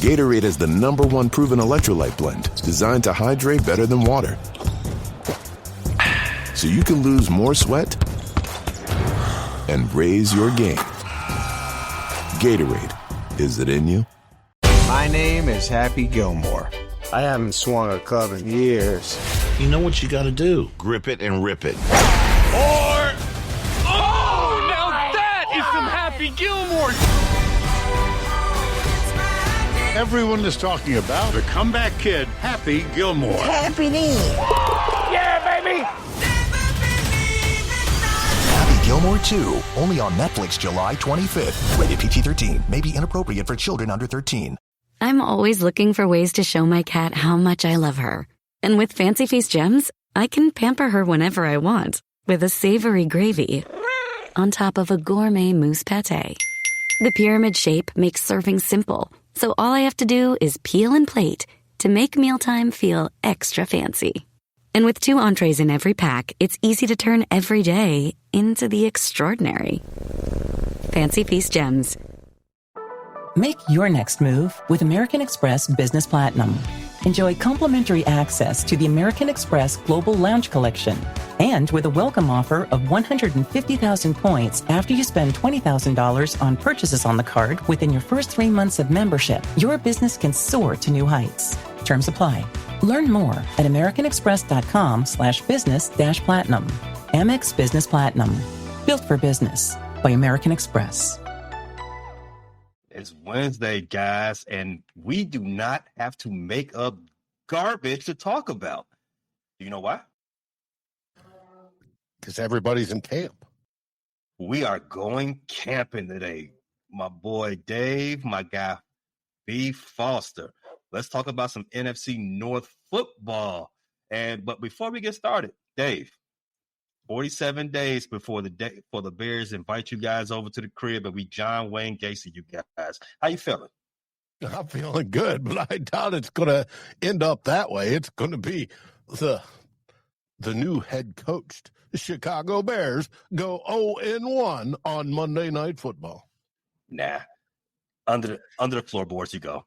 Gatorade is the #1 proven electrolyte blend designed to hydrate better than water. So you can lose more sweat and raise your game. Gatorade, is it in you? My name is Happy Gilmore. I haven't swung a club in years. You know what you gotta do. Grip it and rip it. Or... Oh, now that is some Happy Gilmore. Everyone is talking about the comeback kid, Happy Gilmore. Happy Knee. Yeah, baby. Happy Gilmore 2, only on Netflix July 25th. Rated PG-13, may be inappropriate for children under 13. I'm always looking for ways to show my cat how much I love her. And with Fancy Feast gems, I can pamper her whenever I want with a savory gravy on top of a gourmet mousse pâté. The pyramid shape makes serving simple, so all I have to do is peel and plate to make mealtime feel extra fancy. And with 2 entrees in every pack, it's easy to turn every day into the extraordinary. Fancy Feast gems. Make your next move with American Express Business Platinum. Enjoy complimentary access to the American Express Global Lounge Collection. And with a welcome offer of 150,000 points after you spend $20,000 on purchases on the card within your first 3 months of membership, your business can soar to new heights. Terms apply. Learn more at americanexpress.com/business-platinum. Amex Business Platinum. Built for business by American Express. It's Wednesday, guys, and we do not have to make up garbage to talk about. Do you know why? Because everybody's in camp. We are going camping today. My boy Dave, my guy B. Foster. Let's talk about some NFC North football. But before we get started, Dave, 47 days before the Bears invite you guys over to the crib and we John Wayne Gacy you guys. How you feeling? I'm feeling good, but I doubt it's going to end up that way. It's going to be the new head coach. The Chicago Bears go 0-1 on Monday Night Football. Nah. Under the floorboards you go.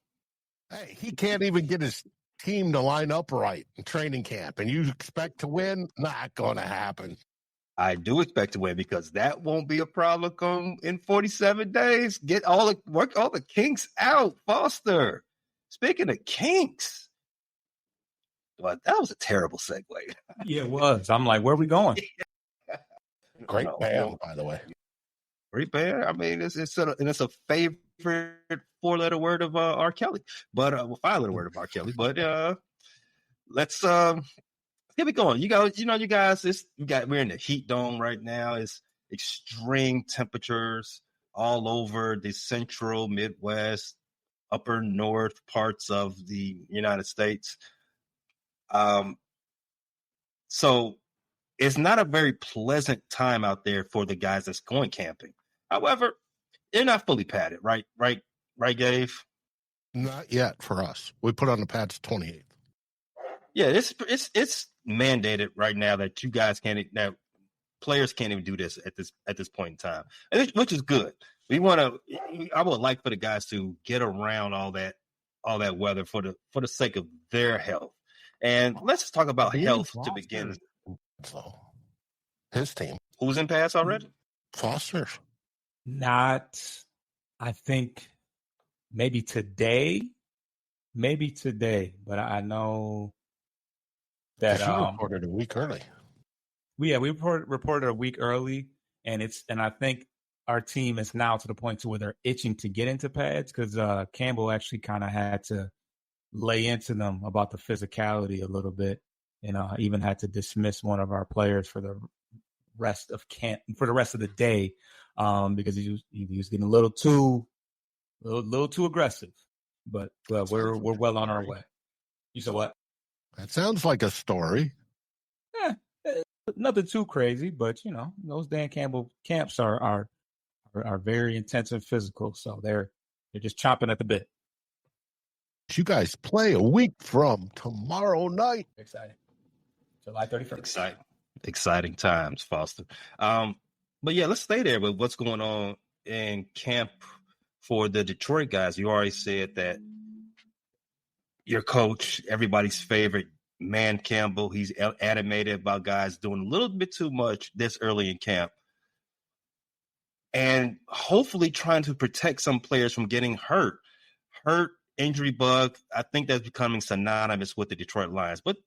Hey, he can't even get his team to line up right in training camp, and you expect to win? Not going to happen. I do expect to win because that won't be a problem in 47 days. Work all the kinks out, Foster. Speaking of kinks, well, that was a terrible segue. Yeah, it was. I'm like, where are we going? Great band, by the way. Great band. I mean, it's a favorite 4-letter word of R. Kelly, but 5-letter word of R. Kelly. But let's get it going. You guys, we're in the heat dome right now. It's extreme temperatures all over the central, Midwest, upper north parts of the United States. So it's not a very pleasant time out there for the guys that's going camping. However, they're not fully padded, right, Gabe? Not yet for us. We put on the pads 28th. Yeah, it's mandated right now that players can't even do this at this point in time, which is good. I would like for the guys to get around all that weather for the sake of their health. And let's just talk about health to begin. So his team. Who's in pass already? Foster. Not, I think maybe today, but I know that you reported a week early. We reported a week early, and I think our team is now to the point to where they're itching to get into pads because Campbell actually kind of had to lay into them about the physicality a little bit, and even had to dismiss one of our players for the rest of camp for the rest of the day because he was getting a little too aggressive. But we're well on our way. You said what? That sounds like a story. Nothing too crazy, but those Dan Campbell camps are very intense and physical, so they're just chomping at the bit. You guys play a week from tomorrow night. Exciting. July 31st. Exciting times, Foster. But yeah, let's stay there with what's going on in camp for the Detroit guys. You already said that your coach, everybody's favorite, Man Campbell. He's animated about guys doing a little bit too much this early in camp. And hopefully trying to protect some players from getting hurt. Injury bug, I think that's becoming synonymous with the Detroit Lions. But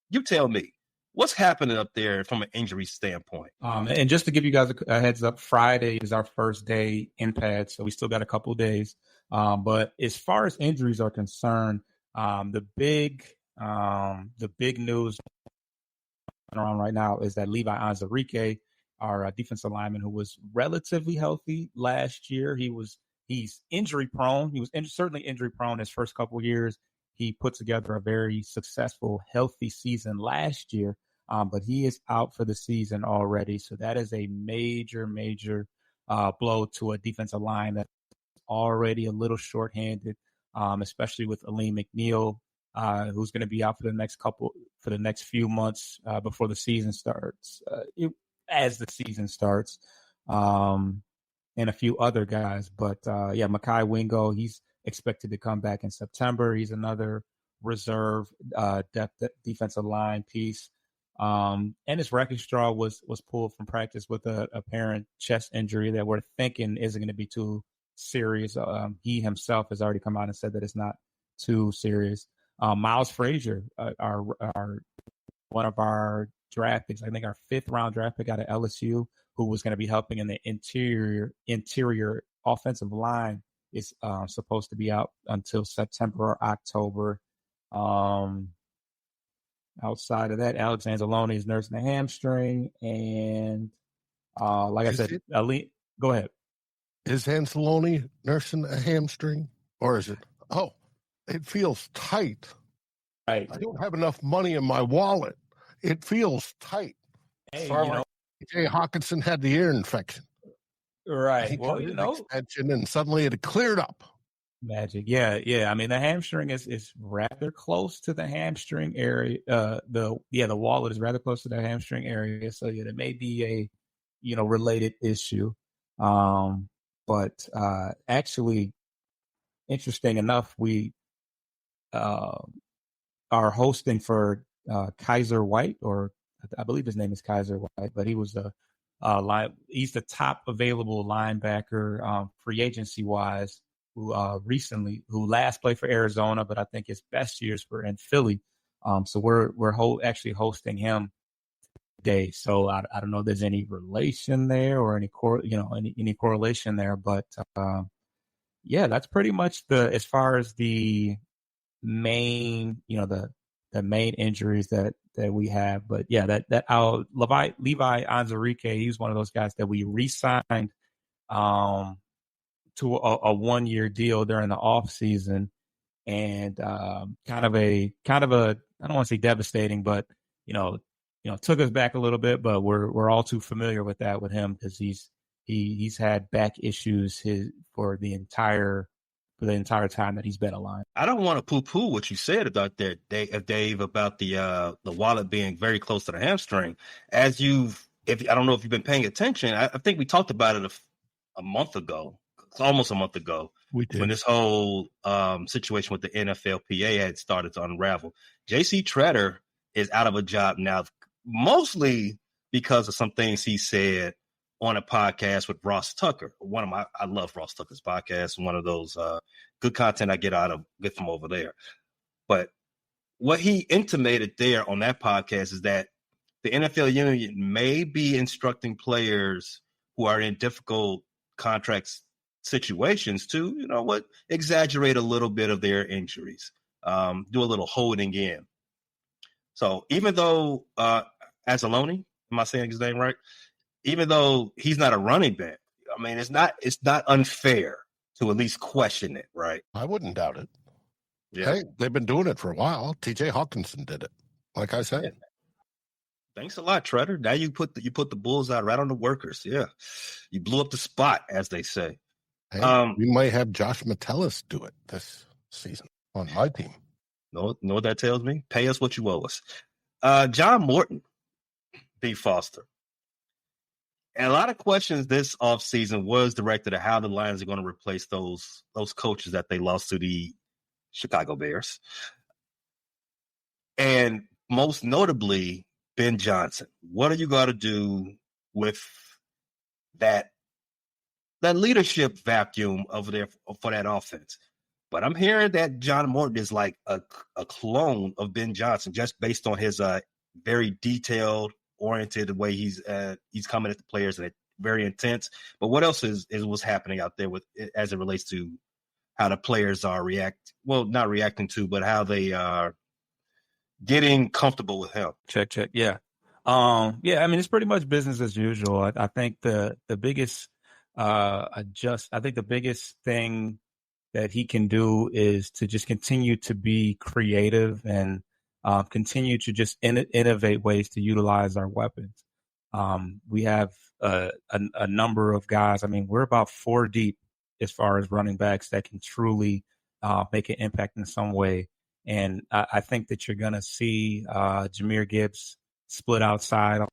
you tell me, what's happening up there from an injury standpoint? And just to give you guys a heads up, Friday is our first day in pads, so we still got a couple of days. But as far as injuries are concerned, the big news around right now is that Levi Onwuzurike, our defensive lineman, who was relatively healthy last year, he's injury prone. He was certainly injury prone his first couple of years. He put together a very successful, healthy season last year, but he is out for the season already. So that is a major blow to a defensive line that's already a little shorthanded, especially with Aleem McNeil, who's going to be out for the next few months before the season starts. As the season starts, and a few other guys. But Mekhi Wingo, he's expected to come back in September. He's another reserve depth defensive line piece. And his Straw was pulled from practice with an apparent chest injury that we're thinking isn't going to be too serious. He himself has already come out and said that it's not too serious. Miles Frazier, our one of our draft picks, I think our 5th round draft pick out of LSU, who was going to be helping in the interior offensive line, is supposed to be out until September or October. Outside of that, Alexander Loney is nursing a hamstring, and like I said, Ali, go ahead. Is Anzalone nursing a hamstring, or is it? Oh, it feels tight. Right. I don't have enough money in my wallet. It feels tight. Hey, Jay Hawkinson had the ear infection. Right. Well, extension, and suddenly it cleared up. Magic. Yeah. I mean, the hamstring is rather close to the hamstring area. The wallet is rather close to the hamstring area. So yeah, there may be a, related issue. But actually, interesting enough, we are hosting for Kaiser White, or I believe his name is Kaiser White, but he was he's the top available linebacker free agency wise, who last played for Arizona, but I think his best years were in Philly. So we're actually hosting him today. So I don't know if there's any relation there or any correlation there, but that's pretty much as far as the main, the main injuries that we have. But yeah, that our Levi Onwuzurike, he's one of those guys that we re-signed to a 1-year deal during the off season, and kind of a I don't want to say devastating, but took us back a little bit. But we're all too familiar with that with him, because he's had back issues for the entire time that he's been alive. I don't want to poo-poo what you said about that, Dave, about the wallet being very close to the hamstring. I don't know if you've been paying attention. I think we talked about it almost a month ago. We did. When this whole situation with the NFLPA had started to unravel. J.C. Tretter is out of a job now, mostly because of some things he said on a podcast with Ross Tucker. I love Ross Tucker's podcast. One of those good content I get from over there. But what he intimated there on that podcast is that the NFL union may be instructing players who are in difficult contract situations to, exaggerate a little bit of their injuries, do a little holding in. So even though Anzalone, am I saying his name right? Even though he's not a running back, I mean, it's not unfair to at least question it, right? I wouldn't doubt it. Yeah. Hey, they've been doing it for a while. TJ Hawkinson did it, like I said. Yeah. Thanks a lot, Tretter. Now you put the bulls out right on the workers. Yeah, you blew up the spot, as they say. Hey, we might have Josh Metellus do it this season on my team. Know what that tells me? Pay us what you owe us. John Morton, B. Foster. And a lot of questions this offseason was directed at how the Lions are going to replace those coaches that they lost to the Chicago Bears. And most notably, Ben Johnson. What are you going to do with that leadership vacuum over there for that offense? But I'm hearing that John Morton is like a clone of Ben Johnson, just based on his very detailed, oriented way he's coming at the players, and very intense. But what else is what's happening out there with as it relates to how the players are not reacting to, but how they are getting comfortable with him? Check. Yeah. I mean, it's pretty much business as usual. I think the biggest I think the biggest thing that he can do is to just continue to be creative and continue to just innovate ways to utilize our weapons. We have a number of guys. I mean, we're about 4 deep as far as running backs that can truly make an impact in some way. And I think that you're going to see Jahmyr Gibbs split outside a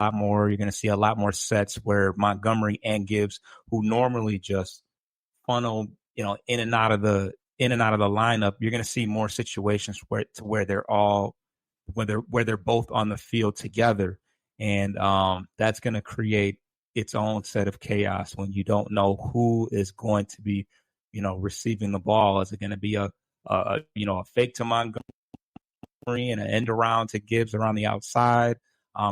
lot more. You're going to see a lot more sets where Montgomery and Gibbs, who normally just funnel, in and out of the lineup, you're going to see more situations where they're both on the field together. And that's going to create its own set of chaos when you don't know who is going to be, receiving the ball. Is it going to be a fake to Montgomery and an end around to Gibbs around the outside?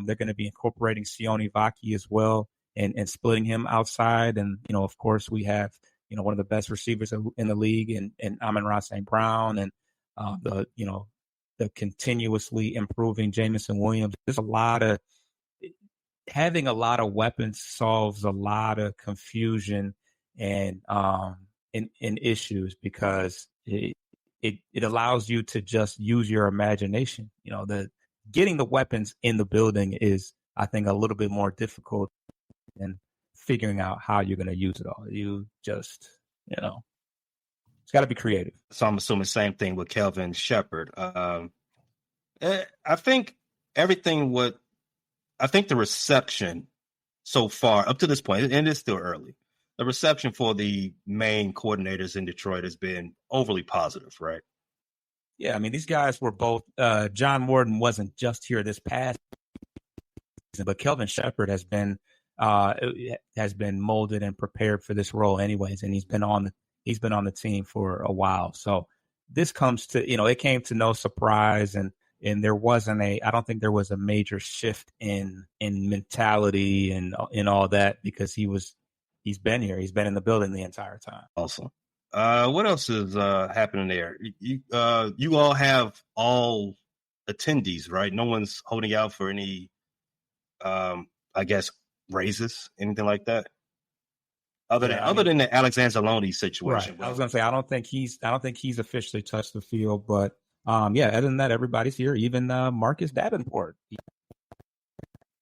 They're going to be incorporating Sione Vaki as well and splitting him outside. And, of course, we have, one of the best receivers in the league and Amon-Ra St. Brown and the continuously improving Jamison Williams. There's having a lot of weapons solves a lot of confusion and issues, because it allows you to just use your imagination. Getting the weapons in the building is, I think, a little bit more difficult than figuring out how you're going to use it all. You just, it's got to be creative. So I'm assuming same thing with Kelvin Shepherd. I think the reception so far up to this point, and it's still early, the reception for the main coordinators in Detroit has been overly positive, right? Yeah, I mean, these guys were both John Morton wasn't just here this past season, but Kelvin Shepherd has been molded and prepared for this role anyways, and he's been on the team for a while. So this comes to, it came to no surprise, and there wasn't I don't think there was a major shift in mentality and all that, because he's been here. He's been in the building the entire time. Awesome. What else is happening there? You all have all attendees, right? No one's holding out for any, I guess, raises, anything like that. Other than the Alexander Loney situation. Right. I was going to say, I don't think he's officially touched the field, but other than that, everybody's here. Even Marcus Davenport.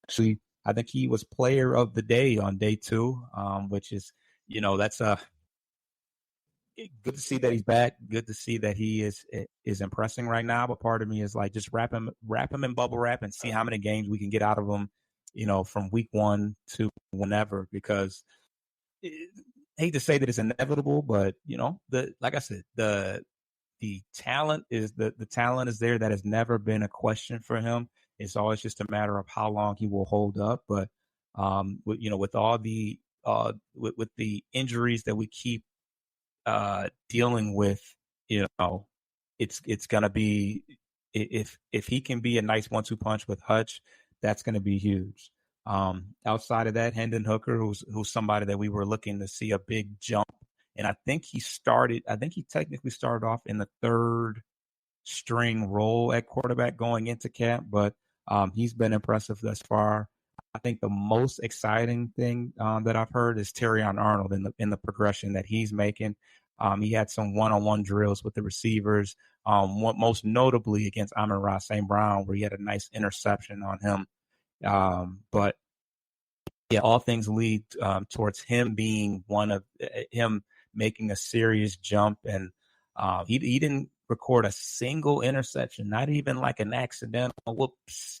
Actually, I think he was player of the day on day 2, which is, that's good to see that he's back. Good to see that he is impressing right now. But part of me is like, just wrap him in bubble wrap and see how many games we can get out of him, from week 1 to whenever. Because I hate to say that it's inevitable, but like I said, the talent is the talent is there. That has never been a question for him. It's always just a matter of how long he will hold up. But with all the with the injuries that we keep dealing with, it's gonna be, if he can be a nice 1-2 punch with Hutch, that's gonna be huge. Outside of that, Hendon Hooker, who's somebody that we were looking to see a big jump, and I think he technically started off in the 3rd string role at quarterback going into camp, but he's been impressive thus far. I think the most exciting thing that I've heard is Terrion Arnold in the progression that he's making. He had some one-on-one drills with the receivers, most notably against Amon-Ra St. Brown, where he had a nice interception on him. But yeah, all things lead towards him being him making a serious jump, and he didn't record a single interception, not even like an accidental whoops,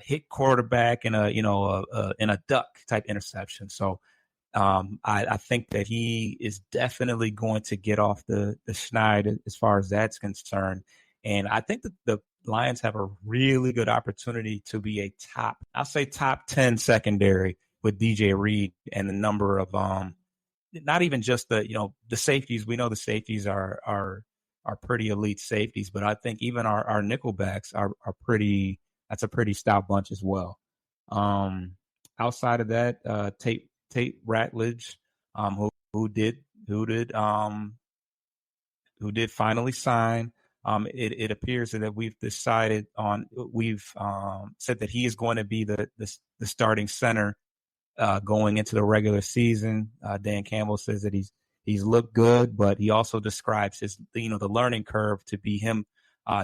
hit quarterback in a duck type interception. So I think that he is definitely going to get off the schneid as far as that's concerned. And I think that the Lions have a really good opportunity to be a top 10 secondary with DJ Reed and the number of not even just the safeties. We know the safeties are pretty elite safeties, but I think even our nickelbacks are pretty. That's a pretty stout bunch as well. Outside of that, Tate Ratledge, who did finally sign. It appears that we've said that he is going to be the starting center going into the regular season. Dan Campbell says that he's looked good, but he also describes his the learning curve to be him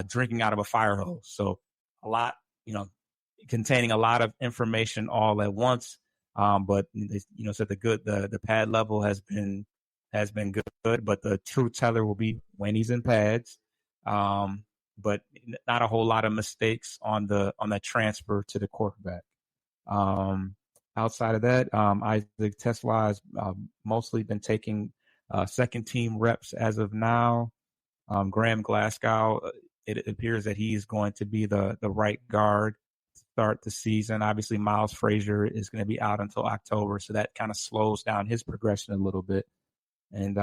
drinking out of a fire hose. So a lot, containing a lot of information all at once. But said the pad level has been good, but the true teller will be when he's in pads. But not a whole lot of mistakes on that transfer to the quarterback. Outside of that, Isaac Tesla has mostly been taking second team reps as of now. Graham Glasgow, it appears that he is going to be the right guard to start the season. Obviously, Miles Frazier is going to be out until October, so that kind of slows down his progression a little bit. And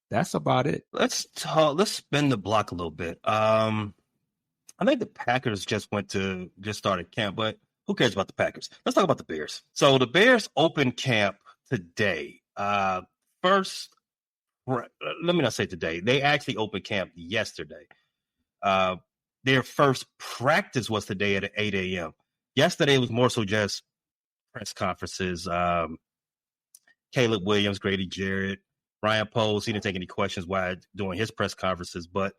that's about it. Let's spin the block a little bit. I think the Packers just started camp, but who cares about the Packers? Let's talk about the Bears. So the Bears opened camp today. First, let me not say today. They actually opened camp yesterday. Their first practice was today at 8 a.m. Yesterday was more so just press conferences. Caleb Williams, Grady Jarrett, Ryan Poles, he didn't take any questions while doing his press conferences, but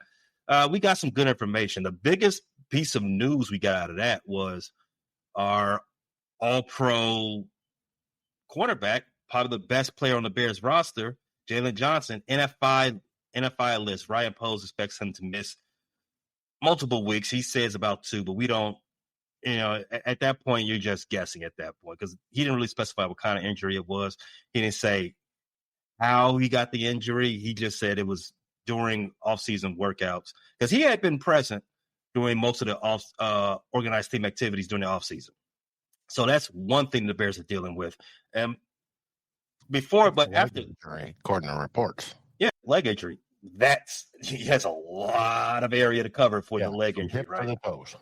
we got some good information. The biggest piece of news we got out of that was our all-pro cornerback, probably the best player on the Bears roster, Jalen Johnson, NFI list. Ryan Poles expects him to miss multiple weeks. He says about 2, but we don't, at that point, you're just guessing at that point because he didn't really specify what kind of injury it was. He didn't say how he got the injury. He just said it was during off-season workouts because he had been present during most of the organized team activities during the offseason. So that's one thing the Bears are dealing with. After, injury, according to reports. Yeah, leg injury. He has a lot of area to cover for the leg injury, right? The toes.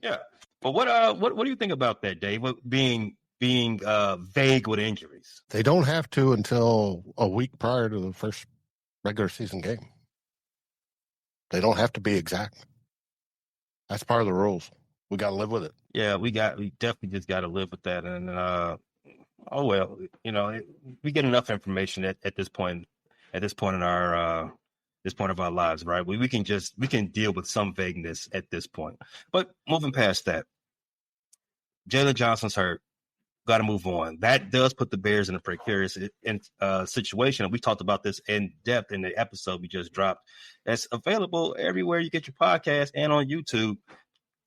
Yeah. But what do you think about that, Dave? Being vague with injuries. They don't have to until a week prior to the first regular season game. They don't have to be exact. That's part of the rules. We got to live with it. Yeah, we definitely just got to live with that. And we get enough information at this point in our this point of our lives, right? We can deal with some vagueness at this point. But moving past that, Jalen Johnson's hurt. Got to move on. That does put the Bears in a precarious situation. We talked about this in depth in the episode we just dropped. That's available everywhere you get your podcast and on YouTube,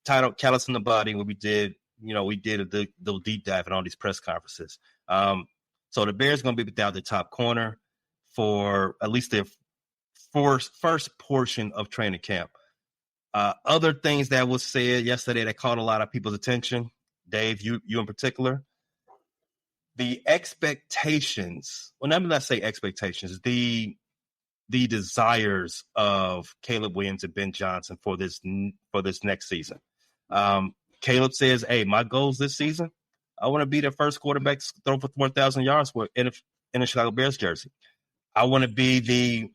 titled "Callous in the Body," where we did a little deep dive in all these press conferences. So the Bears going to be without the top corner for at least their first portion of training camp. Other things that was said yesterday that caught a lot of people's attention, Dave, you in particular. The expectations, well, let me not say expectations, the desires of Caleb Williams and Ben Johnson for this next season. Caleb says, hey, my goals this season, I want to be the first quarterback to throw for 4,000 yards in a Chicago Bears jersey. I want to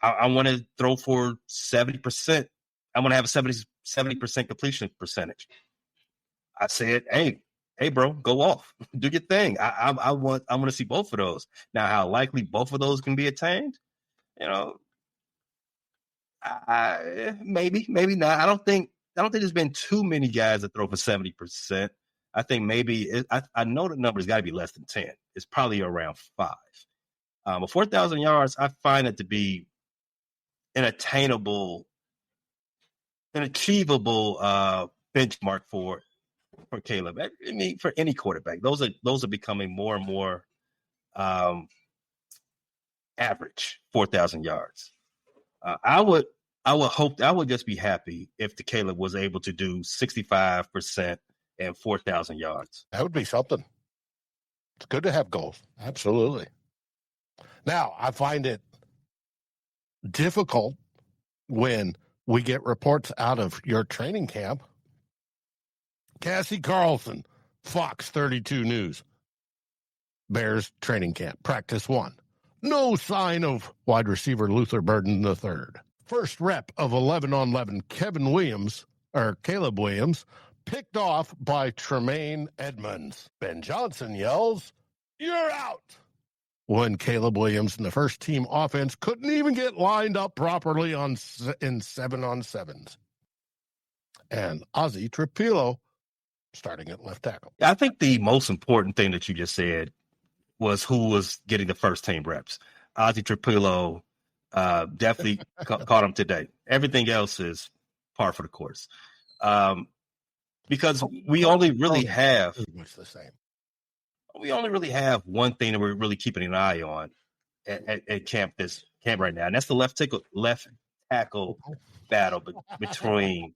I want to throw for 70%. I want to have a 70% completion percentage. I said, hey, bro, go off. Do your thing. I want to see both of those. Now, how likely both of those can be attained? Maybe not. I don't think there's been too many guys that throw for 70%. I think maybe I know the number's got to be less than 10. It's probably around 5. But 4,000 yards, I find it to be an achievable benchmark for Caleb. I mean, for any quarterback, those are becoming more and more average 4,000 yards. I would just be happy if the Caleb was able to do 65% and 4,000 yards. That would be something. It's good to have goals. Absolutely. Now, I find it difficult when we get reports out of your training camp. Cassie Carlson, Fox 32 News. Bears training camp, practice 1. No sign of wide receiver Luther Burden III. First rep of 11-on-11, Caleb Williams, picked off by Tremaine Edmonds. Ben Johnson yells, "You're out!" when Caleb Williams and the first team offense couldn't even get lined up properly in 7-on-7s. And Ozzie Trapilo starting at left tackle. I think the most important thing that you just said was who was getting the first team reps. Ozzie Trapilo definitely caught him today. Everything else is par for the course. Because we only really have the same. We only really have one thing that we're really keeping an eye on at camp right now, and that's the left tackle battle between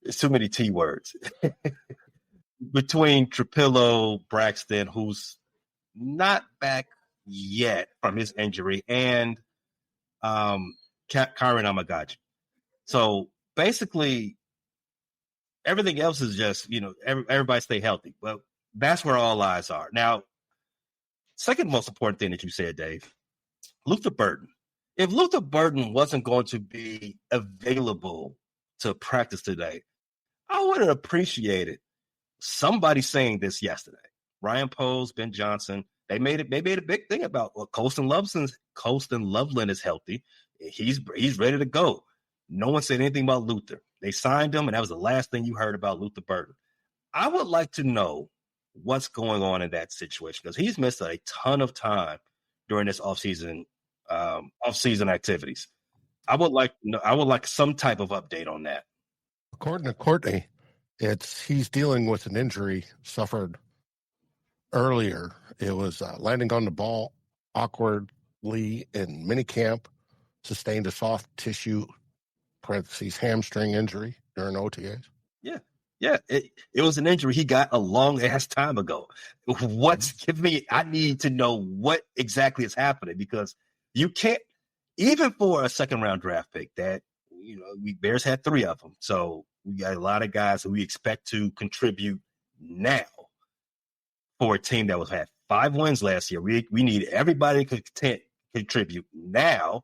It's too many T words. Between Trapilo, Braxton, who's not back yet from his injury, and Kyron Amagachi. So basically, everything else is just, everybody stay healthy. Well, that's where all eyes are. Now, second most important thing that you said, Dave, Luther Burden. If Luther Burden wasn't going to be available to practice today, I would have appreciated somebody saying this yesterday. Ryan Poles, Ben Johnson, they made a big thing about Colston Loveland is healthy. He's ready to go. No one said anything about Luther. They signed him, and that was the last thing you heard about Luther Burden. I would like to know what's going on in that situation, because he's missed a ton of time during this offseason activities. I would like some type of update on that. According to Courtney, he's dealing with an injury suffered earlier. It was landing on the ball awkwardly in minicamp, sustained a soft tissue hamstring injury during OTAs. Yeah. It was an injury he got a long ass time ago. I need to know what exactly is happening, because you can't, even for a second round draft pick that, we Bears had 3 of them. So we got a lot of guys who we expect to contribute now for a team that had 5 wins last year. We need everybody to contribute now.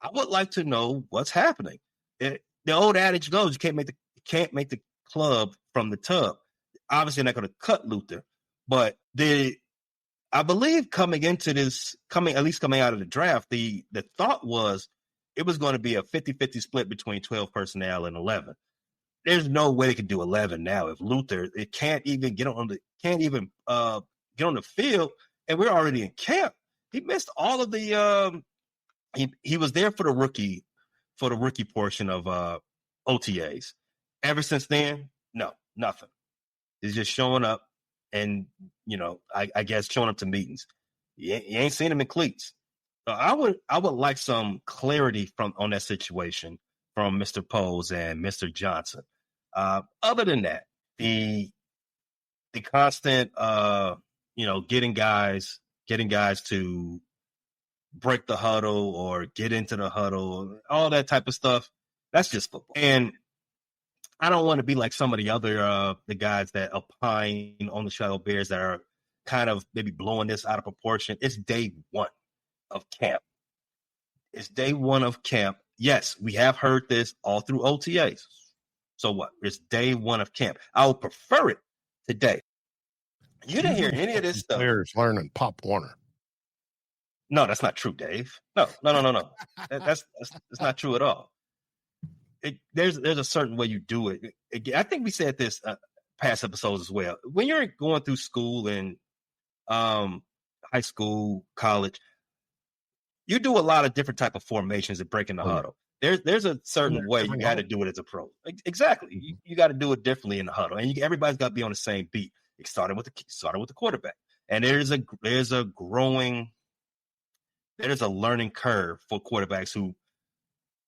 I would like to know what's happening. The old adage goes, you can't make the club from the tub. Obviously, they're not going to cut Luther, but I believe coming out of the draft, the thought was it was going to be a 50-50 split between 12 personnel and 11. There's no way they could do 11 now if Luther can't even get on the field, and we're already in camp. He missed all of the he was there for the rookie portion of OTAs. Ever since then, no, nothing. He's just showing up and, I guess showing up to meetings. You ain't seen him in cleats. So I would like some clarity on that situation from Mr. Poles and Mr. Johnson. Other than that, the constant, getting guys to break the huddle or get into the huddle, all that type of stuff, that's just football. And I don't want to be like some of the other the guys that opine on the Chicago Bears that are kind of maybe blowing this out of proportion. It's day 1 of camp. Yes, we have heard this all through OTAs. So what? It's day 1 of camp. I would prefer it today. You didn't hear any of this stuff. Players learning Pop Warner. No, that's not true, Dave. No. That's not true at all. There's a certain way you do it. I think we said this past episodes as well. When you're going through school and high school, college, you do a lot of different type of formations and breaking the huddle. there's a certain way you got to do it as a pro. Exactly. You got to do it differently in the huddle, and everybody's got to be on the same beat. It started with the quarterback, and there's a learning curve for quarterbacks who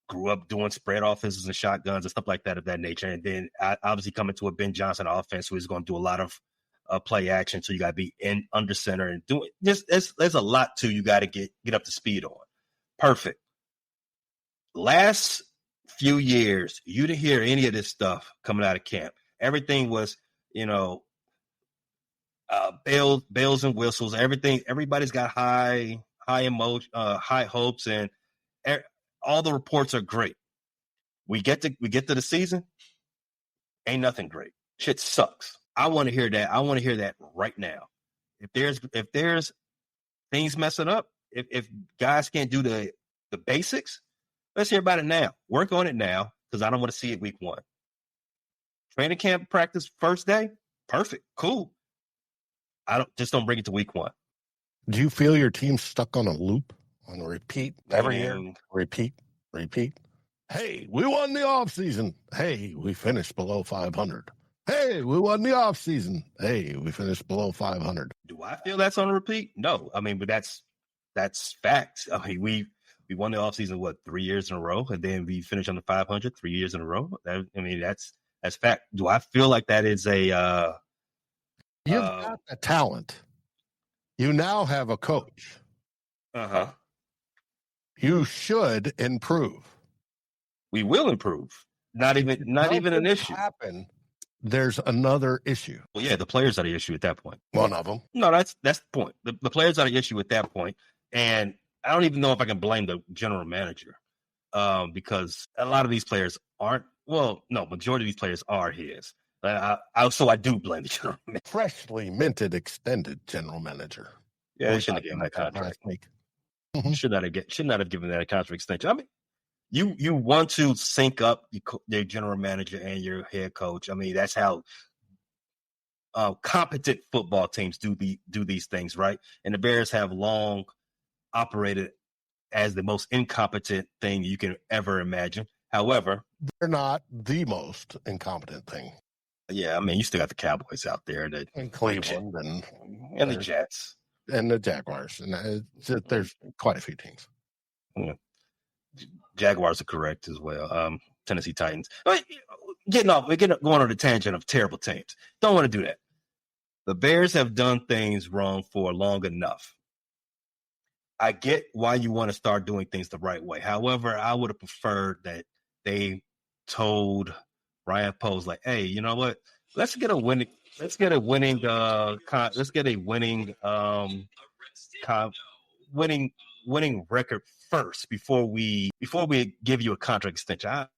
grew up doing spread offenses and shotguns and stuff like that of that nature, and then obviously coming to a Ben Johnson offense who is going to do a lot of play action. So you got to be in under center and doing this. There's a lot to you got to get up to speed on. Perfect. Last few years, you didn't hear any of this stuff coming out of camp. Everything was, bells and whistles. Everybody's got high emotion, high hopes, and all the reports are great. We get to the season, ain't nothing great. Shit sucks. I want to hear that. I want to hear that right now. If there's things messing up, if guys can't do the basics, let's hear about it now. Work on it now, because I don't want to see it week 1. Training camp practice first day, perfect, cool. Don't bring it to week 1. Do you feel your team's stuck on a loop, on a repeat every year? Repeat. Hey, we won the offseason. Hey, we finished below 500. Hey, we won the offseason. Hey, we finished below 500. Do I feel that's on a repeat? No. I mean, but that's facts. I mean, we won the offseason, 3 years in a row, and then we finished on the 500 3 years in a row. That's fact. Do I feel like that is a you've got the talent. You now have a coach. Uh-huh. You should improve. We will improve. Not even an issue. Happen. There's another issue. Well, yeah, the players are the issue at that point. One of them. No, that's the point. The players are the issue at that point, and I don't even know if I can blame the general manager, because a lot of these players aren't. Well, no, majority of these players are his. So I do blame the general manager. Freshly minted, extended general manager. Yeah, they shouldn't have given that contract. Should not have given that a contract extension. I mean, you want to sync up your general manager and your head coach. I mean, that's how competent football teams do these things, right? And the Bears have long operated as the most incompetent thing you can ever imagine. However, they're not the most incompetent thing. Yeah, I mean, you still got the Cowboys out there, and Cleveland, and the Jets, and the Jaguars, and there's quite a few teams. Yeah. Jaguars are correct as well. Tennessee Titans. We're going on a tangent of terrible teams. Don't want to do that. The Bears have done things wrong for long enough. I get why you want to start doing things the right way. However, I would have preferred that they told Ryan Poles, like, hey, you know what? Let's get a winning record first before we give you a contract extension. I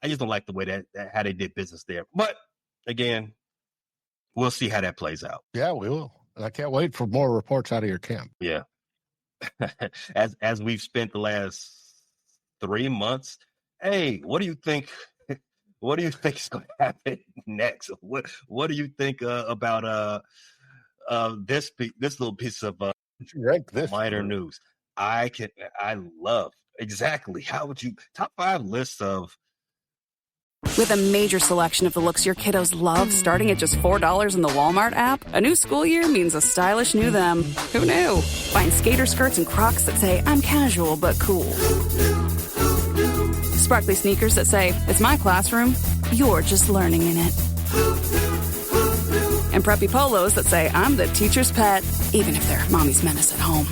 just don't like the way that how they did business there. But again, we'll see how that plays out. Yeah, we will. And I can't wait for more reports out of your camp. Yeah. as we've spent the last 3 months. Hey, what do you think? What do you think is going to happen next? What do you think about this little piece of minor news? I love exactly. How would you top 5 lists of? With a major selection of the looks your kiddos love, starting at just $4 in the Walmart app, a new school year means a stylish new them. Who knew? Find skater skirts and Crocs that say, I'm casual but cool. Sparkly sneakers that say, it's my classroom, you're just learning in it. And preppy polos that say, I'm the teacher's pet, even if they're mommy's menace at home.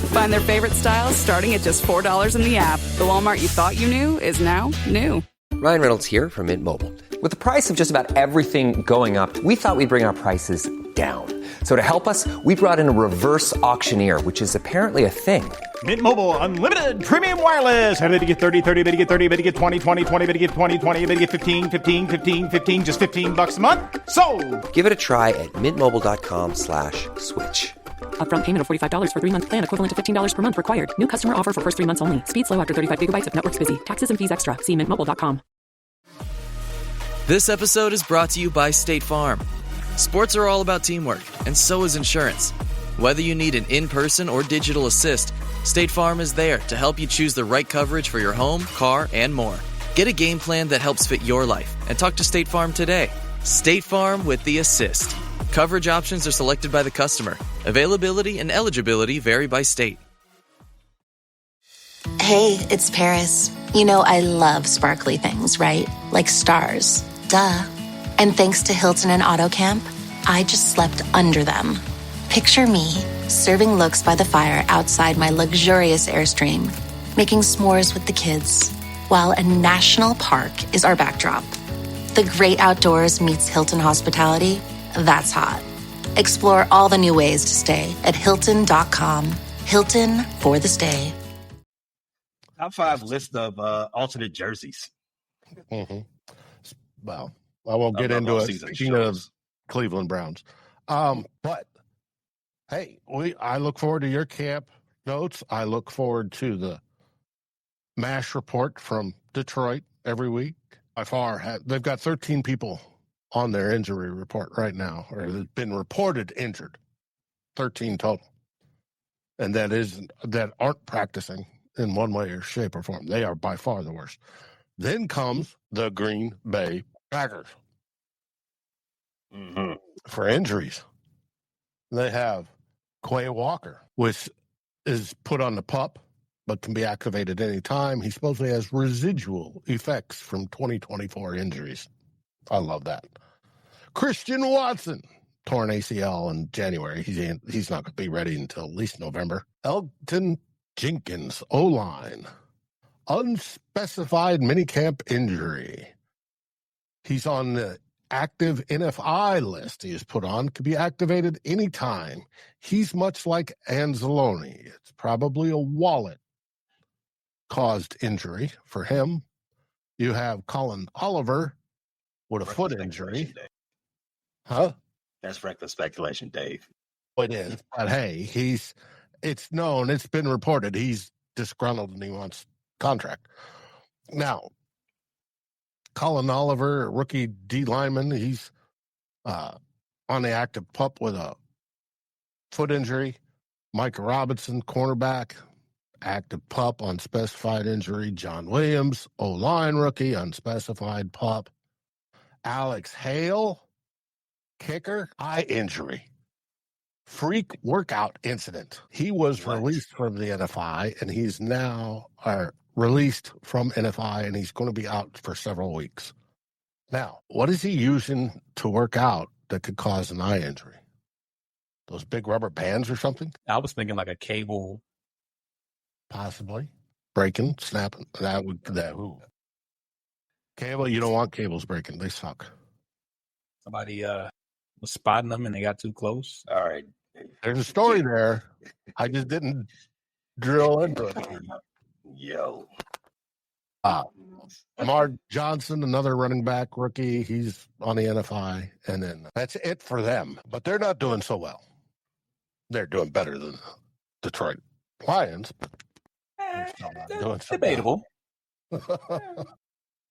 Find their favorite styles starting at just $4 in the app. The Walmart you thought you knew is now new. Ryan Reynolds here from Mint Mobile. With the price of just about everything going up, we thought we'd bring our prices down. So to help us, we brought in a reverse auctioneer, which is apparently a thing. Mint Mobile Unlimited Premium Wireless. How to get 30, 30, bit to get 30, bit to get 20, 20, 20, bit to get 20, 20, bit to get 15, 15, 15, 15, just $15 a month? Sold! Give it a try at mintmobile.com/switch. Upfront payment of $45 for 3-month plan, equivalent to $15 per month required. New customer offer for first 3 months only. Speed slow after 35 gigabytes if network's busy. Taxes and fees extra. See mintmobile.com. This episode is brought to you by State Farm. Sports are all about teamwork, and so is insurance. Whether you need an in-person or digital assist, State Farm is there to help you choose the right coverage for your home, car, and more. Get a game plan that helps fit your life and talk to State Farm today. State Farm with the assist. Coverage options are selected by the customer. Availability and eligibility vary by state. Hey, it's Paris. You know I love sparkly things, right? Like stars. Duh. And thanks to Hilton and AutoCamp, I just slept under them. Picture me, serving looks by the fire outside my luxurious Airstream, making s'mores with the kids, while a national park is our backdrop. The great outdoors meets Hilton hospitality. That's hot. Explore all the new ways to stay at Hilton.com. Hilton for the stay. Top 5 list of alternate jerseys. Mm-hmm. Well, I won't get into it. Speaking of Cleveland Browns. But hey, I look forward to your camp notes. I look forward to the MASH report from Detroit every week. By far, they've got 13 people on their injury report right now, or have been reported injured. 13 total. And that aren't practicing in one way or shape or form. They are by far the worst. Then comes the Green Bay Packers. Mm-hmm. For injuries. They have Quay Walker, which is put on the PUP, but can be activated anytime. He supposedly has residual effects from 2024 injuries. I love that. Christian Watson, torn ACL in January. He's not going to be ready until at least November. Elgton Jenkins, O-line. Unspecified minicamp injury. He's on the active NFI list he is put on, could be activated anytime. He's much like Anzalone. It's probably a wallet-caused injury for him. You have Colin Oliver with a foot injury. Huh? That's reckless speculation, Dave. It is. But hey, it's known, it's been reported, he's disgruntled and he wants contract. Now, Colin Oliver, rookie D lineman, he's on the active PUP with a foot injury. Micah Robinson, cornerback, active PUP, unspecified injury. John Williams, O-line rookie, unspecified PUP. Alex Hale, kicker, eye injury. Freak workout incident. He was released from the NFI, and he's now released from NFI, and he's going to be out for several weeks. Now, what is he using to work out that could cause an eye injury? Those big rubber bands or something? I was thinking like a cable. Possibly. Breaking, snapping. Cable, you don't want cables breaking. They suck. Somebody was spotting them and they got too close. All right. There's a story there. I just didn't drill into it. Yo. Lamar Johnson, another running back rookie. He's on the NFI. And then that's it for them. But they're not doing so well. They're doing better than Detroit Lions. Debatable.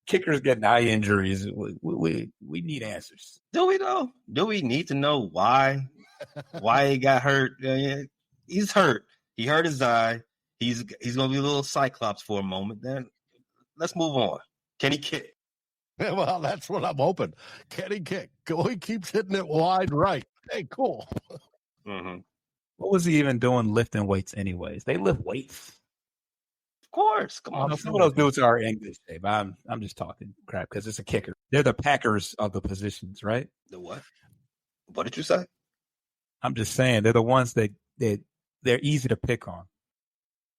Kickers getting eye injuries. We need answers. Do we know? Do we need to know why? Why he got hurt? He's hurt. He hurt his eye. He's going to be a little Cyclops for a moment. Then let's move on. Can he kick? Well, that's what I'm hoping. Can he kick? He keeps hitting it wide right. Hey, cool. Mm-hmm. What was he even doing lifting weights anyways? They lift weights. Of course. Come on. Some of those dudes are English, Dave. I'm just talking crap because it's a kicker. They're the Packers of the positions, right? The what? What did you say? I'm just saying they're the ones that they're easy to pick on.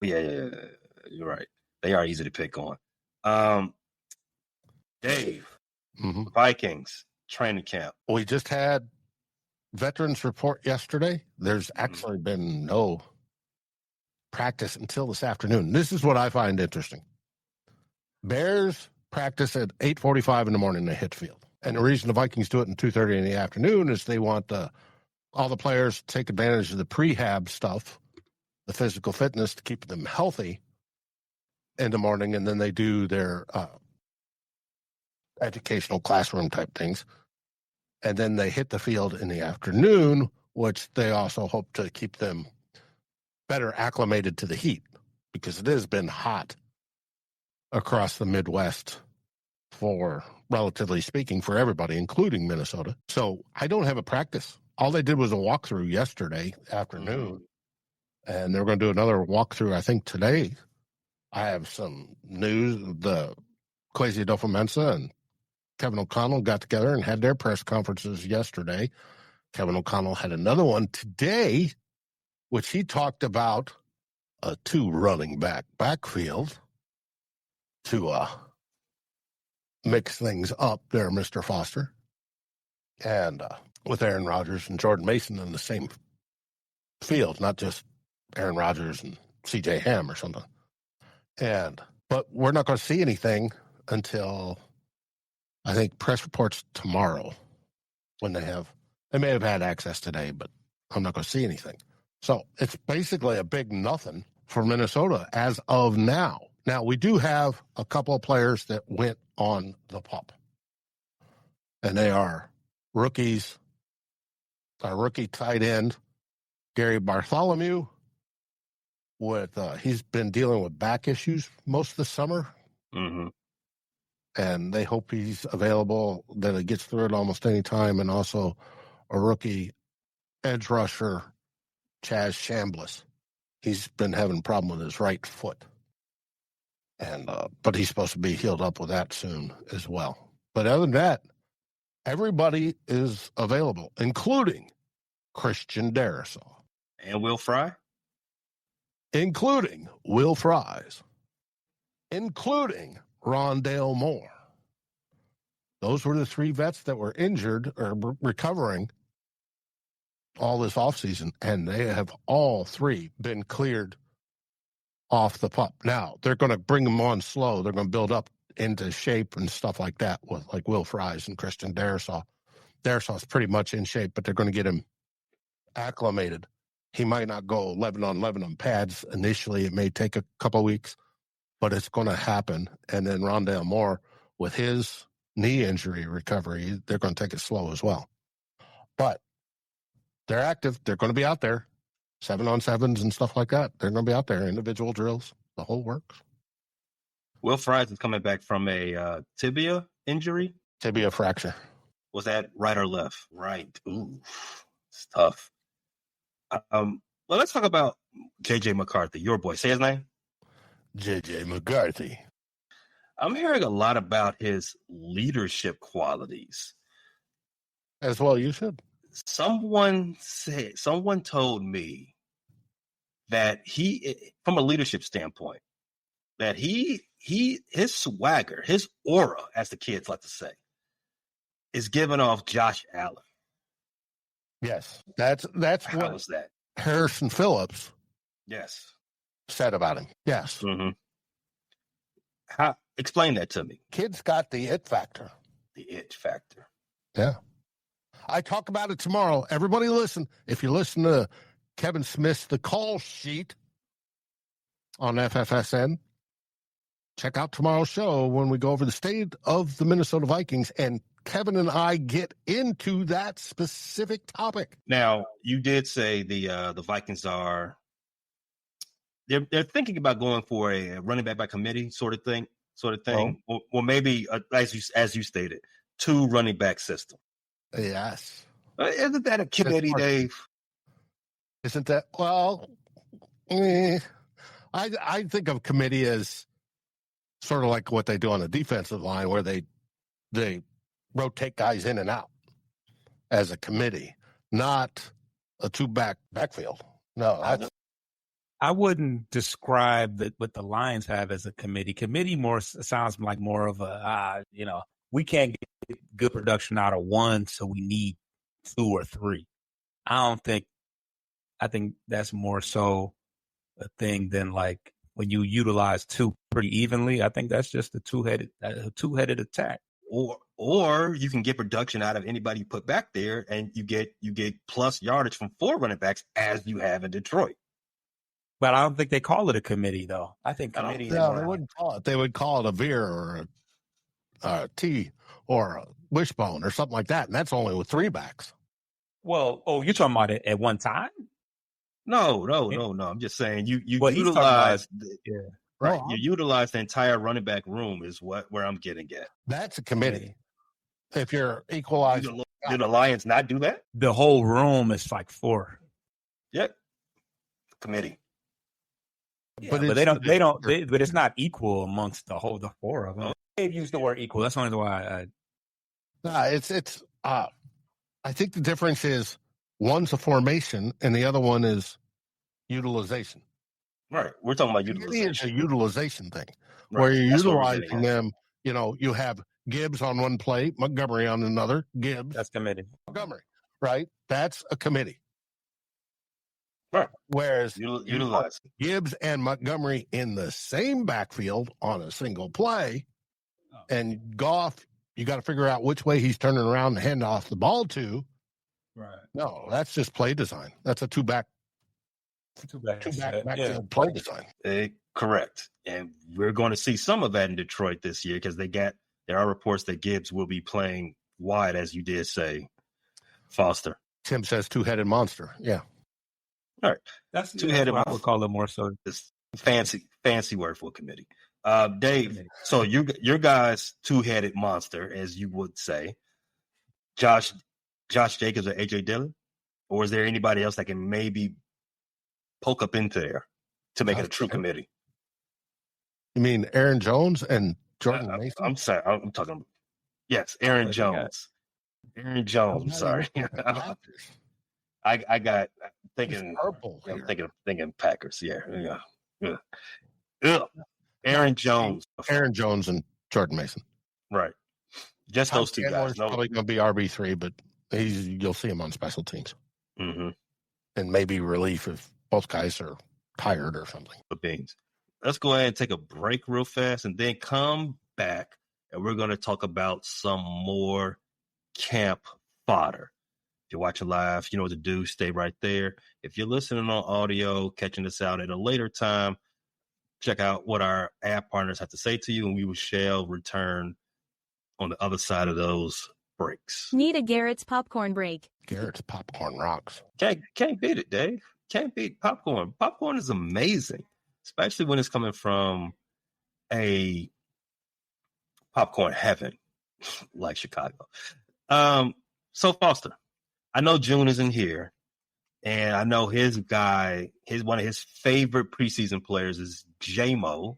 Yeah. You're right. They are easy to pick on. Dave, Vikings training camp. We just had veterans report yesterday. There's actually been no practice until this afternoon. This is what I find interesting. Bears practice at 8:45 in the morning. They hit the field. And the reason the Vikings do it at 2:30 in the afternoon is they want all the players to take advantage of the prehab stuff, the physical fitness to keep them healthy in the morning, and then they do their educational classroom type things. And then they hit the field in the afternoon which they also hope to keep them better acclimated to the heat because it has been hot across the Midwest for, relatively speaking, for everybody, including Minnesota. So I don't have a practice. All they did was a walkthrough yesterday afternoon, and they're going to do another walkthrough, I think, today. I have some news. The Kwesi Adofo-Mensah and Kevin O'Connell got together and had their press conferences yesterday. Kevin O'Connell had another one today, which he talked about a 2 running back backfield to mix things up there, Mr. Foster. And with Aaron Rodgers and Jordan Mason in the same field, not just Aaron Rodgers and C.J. Ham or something. But we're not going to see anything until, I think, press reports tomorrow when they may have had access today, but I'm not going to see anything. So it's basically a big nothing for Minnesota as of now. Now, we do have a couple of players that went on the PUP, and they are rookies. Our rookie tight end, Gary Bartholomew, he's been dealing with back issues most of the summer. Mm-hmm. And they hope he's available, that he gets through it almost any time. And also a rookie edge rusher, Chaz Chambliss. He's been having a problem with his right foot. But he's supposed to be healed up with that soon as well. But other than that, everybody is available, including Christian Darrisaw. And Will Fry? Including Will Fries. Including Rondale Moore. Those were the 3 vets that were injured or recovering all this offseason, and they have all 3 been cleared off the PUP. Now, they're going to bring them on slow. They're going to build up into shape and stuff like that with like Will Fries and Christian Darrisaw. Darrisaw's pretty much in shape, but they're going to get him acclimated. He might not go 11 on 11 on pads initially. It may take a couple of weeks, but it's going to happen. And then Rondale Moore, with his knee injury recovery, they're going to take it slow as well. But they're active. They're going to be out there. 7-on-7s and stuff like that. They're going to be out there. Individual drills, the whole works. Will Fries is coming back from a tibia injury. Tibia fracture. Was that right or left? Right. Ooh, it's tough. Well, let's talk about J.J. McCarthy, your boy. Say his name? J.J. McCarthy. I'm hearing a lot about his leadership qualities. As well, you should. Someone told me that he, from a leadership standpoint, that his swagger, his aura, as the kids like to say, is giving off Josh Allen. Yes, that's How was that? Harrison Phillips. Yes, said about him. Yes. Mm-hmm. Explain that to me. Kid's got the it factor. The it factor. Yeah. I talk about it tomorrow. Everybody listen. If you listen to Kevin Smith's The Call Sheet on FFSN, check out tomorrow's show when we go over the state of the Minnesota Vikings, and Kevin and I get into that specific topic. Now, you did say the Vikings are they're thinking about going for a running back by committee sort of thing. Oh. Or maybe as you stated, 2 running back system. Yes. Isn't that a committee, Dave? Isn't that? Well, I think of committee as sort of like what they do on the defensive line, where they rotate guys in and out as a committee, not a 2-back backfield. No, I wouldn't describe what the Lions have as a committee. Committee more sounds like more of a, we can't get good production out of 1, so we need 2 or 3. I think that's more so a thing than like when you utilize 2 pretty evenly. I think that's just a two-headed attack. Or you can get production out of anybody you put back there, and you get plus yardage from 4 running backs as you have in Detroit. But I don't think they call it a committee, though. I think committee. No, they wouldn't call it. They would call it a veer or a T or a wishbone or something like that, and that's only with 3 backs. Well, you're talking about it at one time? No. I'm just saying you Well, he's talking about right. You utilize the entire running back room is where I'm getting at. That's a committee. If you're equalized, do the Lions not do that? The whole room is like 4. Yep. Committee. Yeah, but they don't. But it's not equal amongst the 4 of them. They've used the word equal. That's the only why. It's. I think the difference is one's a formation and the other one is utilization. Right. We're talking about utilization. It's a utilization thing Right. where you're That's utilizing them. You know, you have Gibbs on one plate, Montgomery on another. Gibbs. That's committee. Montgomery. Right. That's a committee. Right. Whereas utilize Gibbs and Montgomery in the same backfield on a single play, and Goff, you got to figure out which way he's turning around and hand off the ball to. Right. No, that's just play design. That's a two back backfield play design. Correct. And we're going to see some of that in Detroit this year because there are reports that Gibbs will be playing wide, as you did say, Foster. Tim says two-headed monster. Yeah. All right. That's two-headed. I would call it more so. This fancy word for a committee. Dave, so your guys two-headed monster, as you would say. Josh Jacobs or AJ Dillon? Or is there anybody else that can maybe poke up into there to make it a true committee? You mean Aaron Jones and Jordan Mason? I'm sorry. I'm talking. Yes, Aaron Jones. Aaron Jones. I'm sorry. I got thinking. I'm thinking Packers. Yeah. Aaron Jones. Aaron Jones and Jordan Mason. Right. Just those two guys. Probably going to be RB3, but you'll see him on special teams. Mm-hmm. And maybe relief if both guys are tired or something. Beans. Let's go ahead and take a break real fast and then come back, and we're going to talk about some more camp fodder. If you're watching live, you know what to do. Stay right there. If you're listening on audio, catching this out at a later time, check out what our app partners have to say to you, and we shall return on the other side of those breaks. Need a Garrett's popcorn break. Garrett's popcorn rocks. Can't beat it, Dave. Can't beat popcorn. Popcorn is amazing, especially when it's coming from a popcorn heaven like Chicago. So Foster, I know June isn't here, and I know one of his favorite preseason players is J-Mo.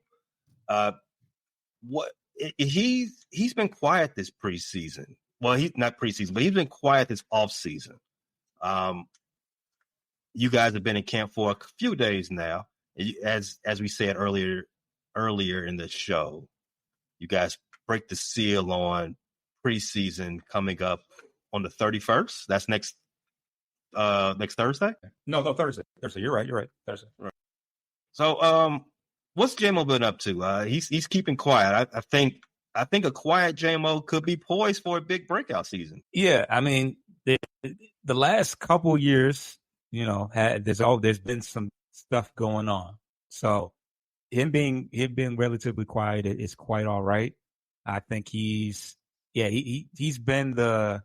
He's been quiet this preseason. Well, he's not preseason, but he's been quiet this offseason. You guys have been in camp for a few days now. As we said earlier in the show, you guys break the seal on preseason coming up on the 31st. That's next Thursday? No, Thursday. You're right. Thursday. Right. So, what's J-Mo been up to? He's keeping quiet. I think a quiet J-Mo could be poised for a big breakout season. Yeah, I mean, the last couple years, there's been some stuff going on. So him being relatively quiet is quite all right. I think he's been the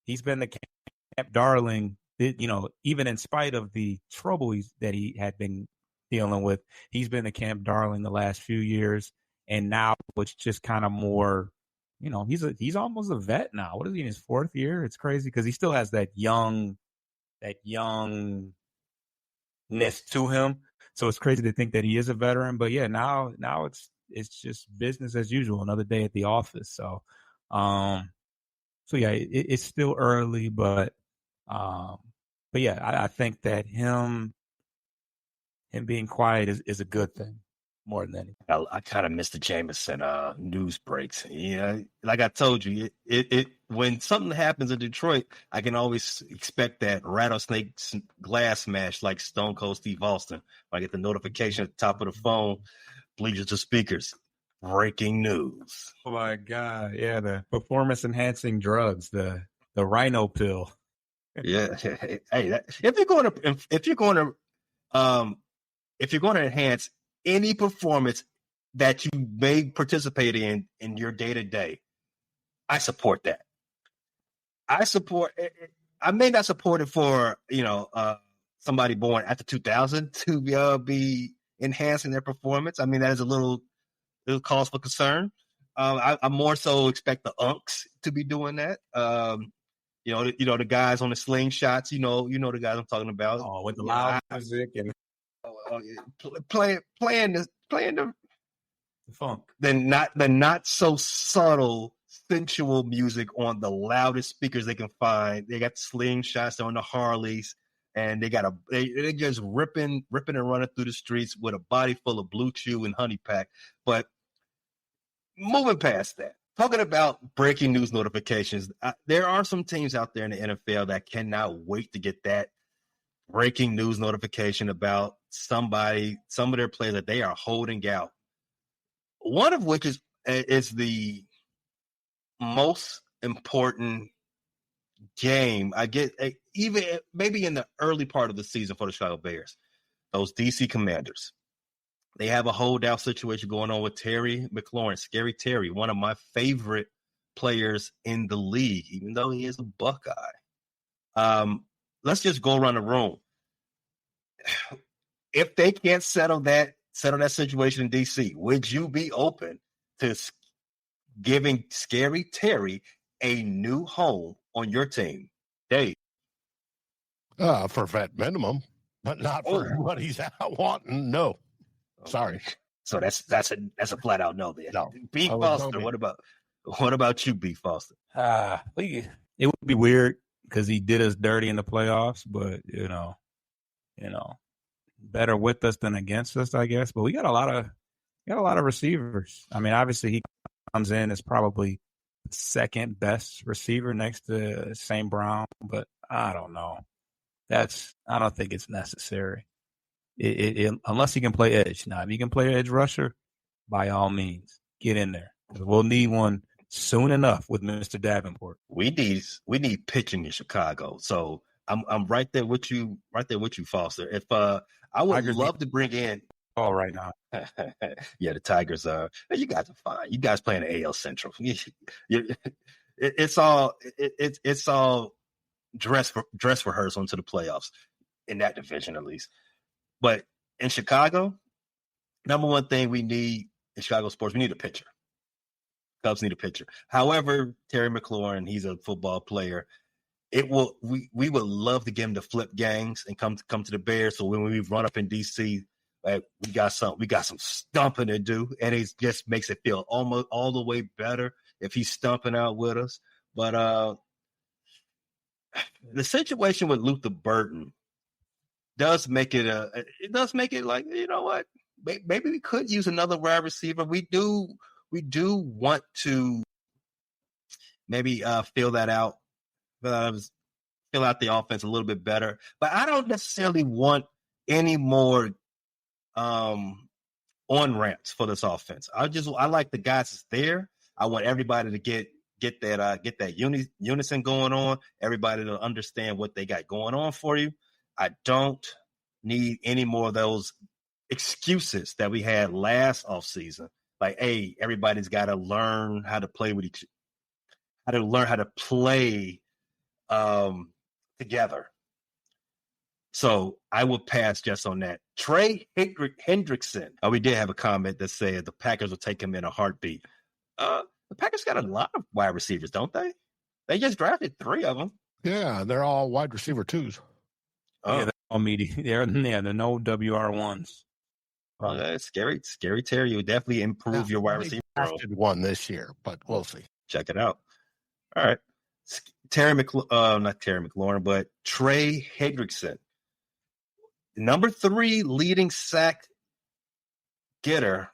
camp darling. Even in spite of the trouble that he had been dealing with, he's been the camp darling the last few years. And now it's just kind of more, he's almost a vet now. What is he in his 4th year? It's crazy because he still has that youngness to him. So it's crazy to think that he is a veteran. But yeah, now it's just business as usual. Another day at the office. So, it's still early, but yeah, I think that him being quiet is a good thing. More than anything. I kind of miss the Jameson news breaks. Like I told you, it when something happens in Detroit, I can always expect that rattlesnake glass smash like Stone Cold Steve Austin. I get the notification at the top of the phone, bleachers to speakers, breaking news. Oh my God! Yeah, the performance-enhancing drugs, the Rhino pill. Yeah. Hey, if you're going to enhance any performance that you may participate in your day-to-day, I support that. I may not support it for somebody born after 2000 to be enhancing their performance. I mean, that is a little cause for concern. I more so expect the unks to be doing that. The guys on the slingshots. You know the guys I'm talking about. Oh, with the loud music and playing the funk. The not so subtle sensual music on the loudest speakers they can find. They got slingshots on the Harleys, and they just ripping and running through the streets with a body full of Blue Chew and Honey Pack. But moving past that, talking about breaking news notifications, there are some teams out there in the NFL that cannot wait to get that breaking news notification about some of their players that they are holding out. One of which is the most important game, I get, even maybe in the early part of the season for the Chicago Bears. Those DC Commanders, they have a holdout situation going on with Terry McLaurin, Scary Terry, one of my favorite players in the league, even though he is a Buckeye. Let's just go around the room. If they can't settle that situation in DC, would you be open to giving Scary Terry a new home on your team, Dave? For vet minimum, but not for what he's out wanting. No, sorry. So that's a flat out no. Then no. B. Foster, what about you, B. Foster? It would be weird because he did us dirty in the playoffs, but you know, better with us than against us, I guess. But we got a lot of receivers. I mean, obviously he comes in as probably the second best receiver next to St. Brown, but I don't know. I don't think it's necessary. Unless he can play edge. Now, if he can play edge rusher, by all means, get in there. We'll need one soon enough with Mr. Davenport. We need pitching in Chicago. So I'm right there with you, Foster. If I would Tigers love to bring in right now. Yeah, the Tigers are. You guys are fine. You guys playing the AL Central. It's all dress rehearsal into the playoffs in that division, at least. But in Chicago, number one thing we need in Chicago sports, we need a pitcher. Cubs need a pitcher. However, Terry McLaurin, he's a football player. We would love to get him to flip gangs and come to the Bears. So when we run up in DC, we got some stumping to do, and it just makes it feel almost all the way better if he's stumping out with us. But the situation with Luther Burton does make it like, you know what? Maybe we could use another wide receiver. We do want to maybe fill out the offense a little bit better. But I don't necessarily want any more on-ramps for this offense. I like the guys that's there. I want everybody to get that unison going on, everybody to understand what they got going on for you. I don't need any more of those excuses that we had last offseason. Like, hey, everybody's got to learn how to play with together. So I would pass just on that. Trey Hendrickson. We did have a comment that said the Packers will take him in a heartbeat. The Packers got a lot of wide receivers, don't they? They just drafted 3 of them. Yeah, they're all wide receiver 2s. Oh, yeah, they're all meaty. They're no WR1s. Scary Terry would definitely improve your wide receiver. Drafted one this year, but we'll see. Check it out. All right. Not Terry McLaurin, but Trey Hendrickson. Number 3 leading sack getter.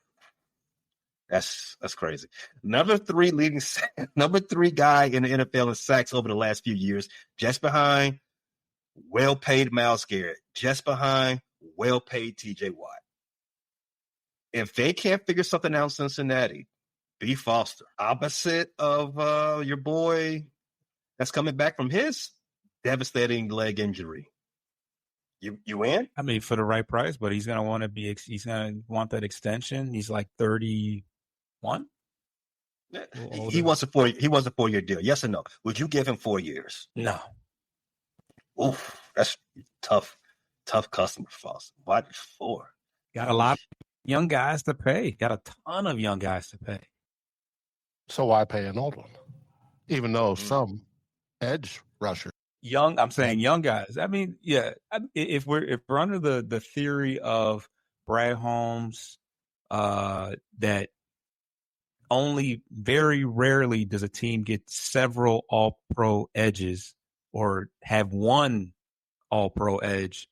That's crazy. Number 3 guy in the NFL in sacks over the last few years, just behind well-paid Myles Garrett, just behind well-paid TJ Watt. If they can't figure something out in Cincinnati, B. Foster, opposite of your boy that's coming back from his devastating leg injury. You in? I mean, for the right price, but he's gonna want that extension. He's like 31. He wants a 4-year deal. Yes or no? Would you give him 4 years? No. Oof, that's tough customer false. Wide 4. Got a lot of young guys to pay. Got a ton of young guys to pay. So why pay an old one? Even though some edge rusher. I'm saying young guys. I mean, yeah. If we're under the theory of Brad Holmes, that only very rarely does a team get several All-Pro edges or have one All-Pro edge,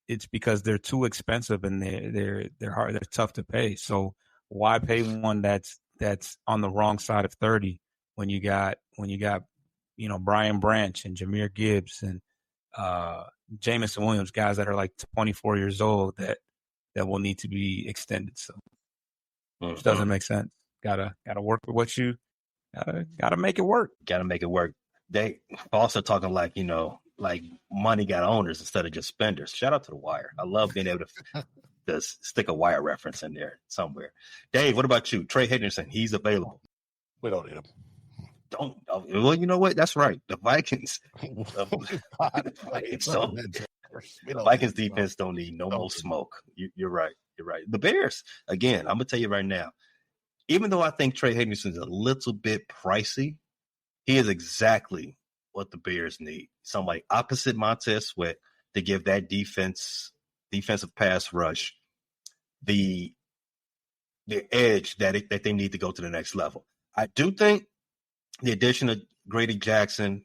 it's because they're too expensive and they're hard, they're tough to pay. So why pay one that's on the wrong side of 30 when you got Brian Branch and Jahmyr Gibbs and Jamison Williams, guys that are like 24 years old that will need to be extended. So it doesn't make sense. Gotta work with what you gotta make it work. Gotta make it work. They also talking like money got owners instead of just spenders. Shout out to The Wire. I love being able to stick a Wire reference in there somewhere. Dave, what about you? Trey Henderson, he's available. We don't need him. Well, you know what? That's right. The Vikings. Vikings defense don't need no more smoke. You're right. You're right. The Bears, again, I'm gonna tell you right now. Even though I think Trey Henderson is a little bit pricey, he is exactly what the Bears need. Somebody opposite Montez Sweat to give that defensive pass rush the edge that they need to go to the next level. I do think the addition of Grady Jackson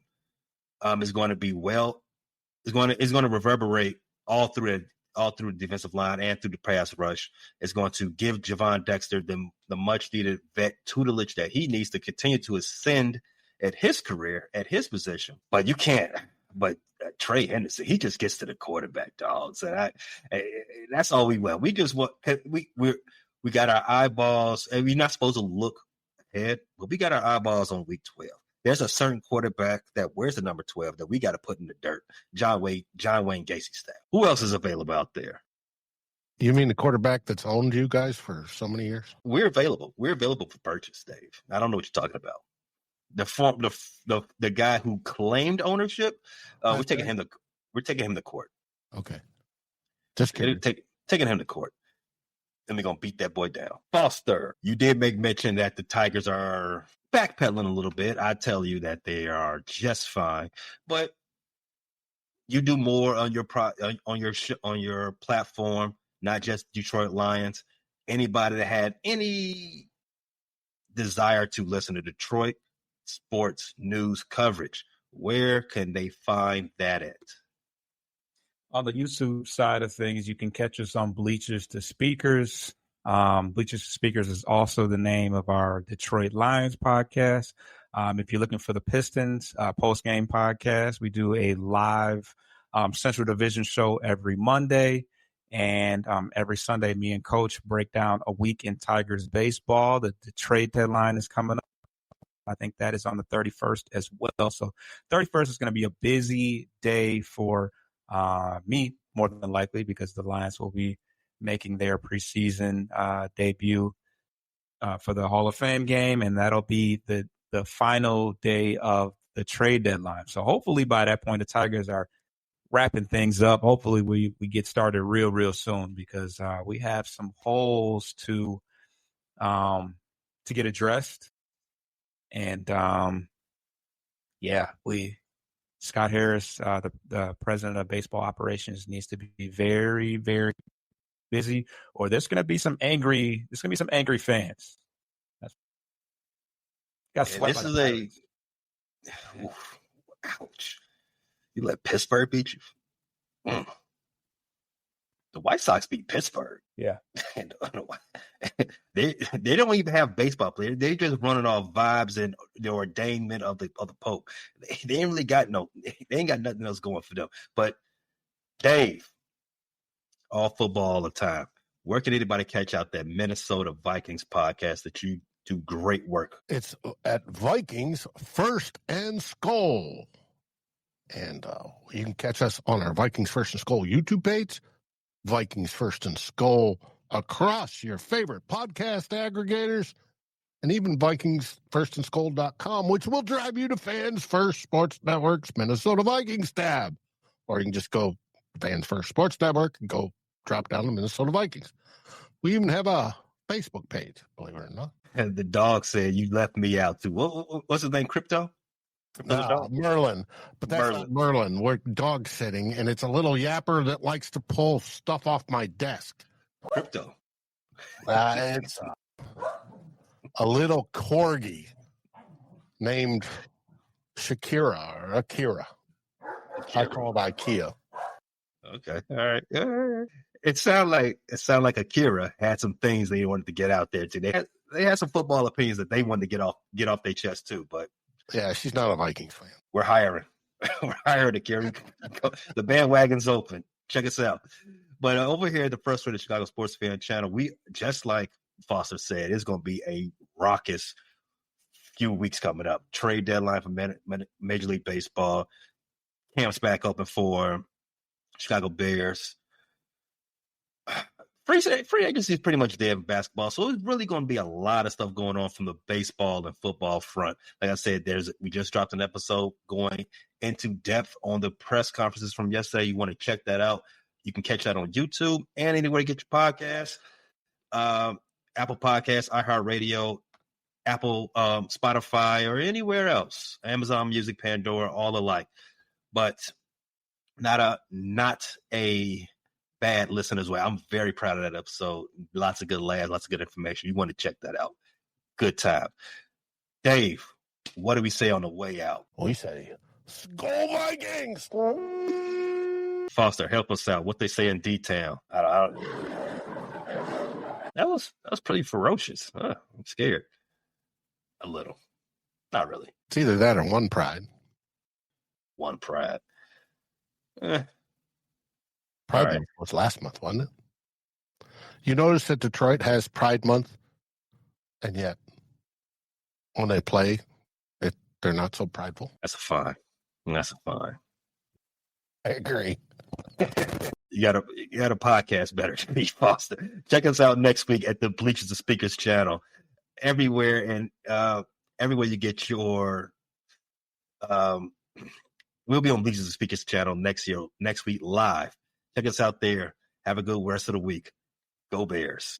is going to be is going to reverberate all through the defensive line and through the pass rush. It's going to give Javon Dexter the much needed vet tutelage that he needs to continue to ascend at his career, at his position. But you can't. But Trey Henderson, he just gets to the quarterback, dogs, and that's all we want. We just want we got our eyeballs, and we're not supposed to look ahead, but we got our eyeballs on week 12. There's a certain quarterback that wears the number 12 that we got to put in the dirt. John Wayne Gacy staff. Who else is available out there? You mean the quarterback that's owned you guys for so many years? We're available. We're available for purchase, Dave. I don't know what you're talking about. The guy who claimed ownership, we're taking him to court. Okay. Just kidding. Taking him to court. And we're going to beat that boy down. Foster, you did make mention that the Tigers are backpedaling a little bit. I tell you that they are just fine. But you do more on your platform, not just Detroit Lions. Anybody that had any desire to listen to Detroit sports news coverage, where can they find that at? On the YouTube side of things, you can catch us on Bleachers to Speakers. Bleachers to Speakers is also the name of our Detroit Lions podcast. If you're looking for the Pistons post-game podcast, we do a live Central Division show every Monday. And every Sunday, me and Coach break down a week in Tigers baseball. The trade deadline is coming up. I think that is on the 31st as well. So 31st is going to be a busy day for me, more than likely, because the Lions will be making their preseason debut for the Hall of Fame game, and that'll be the final day of the trade deadline. So hopefully by that point, the Tigers are wrapping things up. Hopefully we get started real soon, because we have some holes to get addressed. And Scott Harris, the president of baseball operations, needs to be very, very busy, or there's going to be some angry fans. This is ouch. You let Pittsburgh beat you? The White Sox beat Pittsburgh. Yeah. They don't even have baseball players. They just running off vibes and the ordainment of the Pope. They ain't really got they ain't got nothing else going for them. But Dave, all football all the time. Where can anybody catch out that Minnesota Vikings podcast that you do great work? It's at Vikings First and Skull. And you can catch us on our Vikings First and Skull YouTube page, Vikings First and Skull across your favorite podcast aggregators, and even VikingsFirstandSkull.com, which will drive you to Fans First Sports Network's Minnesota Vikings tab. Or you can just go Fans First Sports Network and go drop down the Minnesota Vikings. We even have a Facebook page, believe it or not. And the dog said you left me out too. What's his name? Crypto? Merlin. But that's Merlin. not Merlin. We're dog sitting, and it's a little yapper that likes to pull stuff off my desk. Crypto. It's a little corgi named Shakira or Akira. I call it IKEA. Okay. All right. It sounded like Akira had some things they wanted to get out there too. They had some football opinions that they wanted to get off their chest too. But yeah, she's not a Vikings fan. We're hiring. We're hiring Akira. The bandwagon's open. Check us out. But over here at the Frustrated Chicago Sports Fan channel, we, just like Foster said, it's going to be a raucous few weeks coming up. Trade deadline for Major League Baseball. Camps back open for Chicago Bears. Free agency is pretty much dead in basketball, so it's really going to be a lot of stuff going on from the baseball and football front. Like I said, we just dropped an episode going into depth on the press conferences from yesterday. You want to check that out. You can catch that on YouTube and anywhere you get your podcasts. Apple Podcasts, iHeartRadio, Apple, Spotify, or anywhere else. Amazon Music, Pandora, all alike. But not a bad listen as well. I'm very proud of that episode. Lots of good laughs, lots of good information. You want to check that out. Good time. Dave, what do we say on the way out? We say, Skol Vikings! Foster, help us out. What they say in D-Town. That was pretty ferocious. I'm scared. A little. Not really. It's either that or One Pride. One Pride. Pride right. Month was last month, wasn't it? You notice that Detroit has Pride Month, and yet when they play, they're not so prideful. That's a fine. I agree. You got a podcast better than me, Foster. Check us out next week at the Bleachers and Speakers channel. Everywhere and everywhere you get your we'll be on Bleachers and Speakers channel next week live. Check us out there. Have a good rest of the week. Go Bears.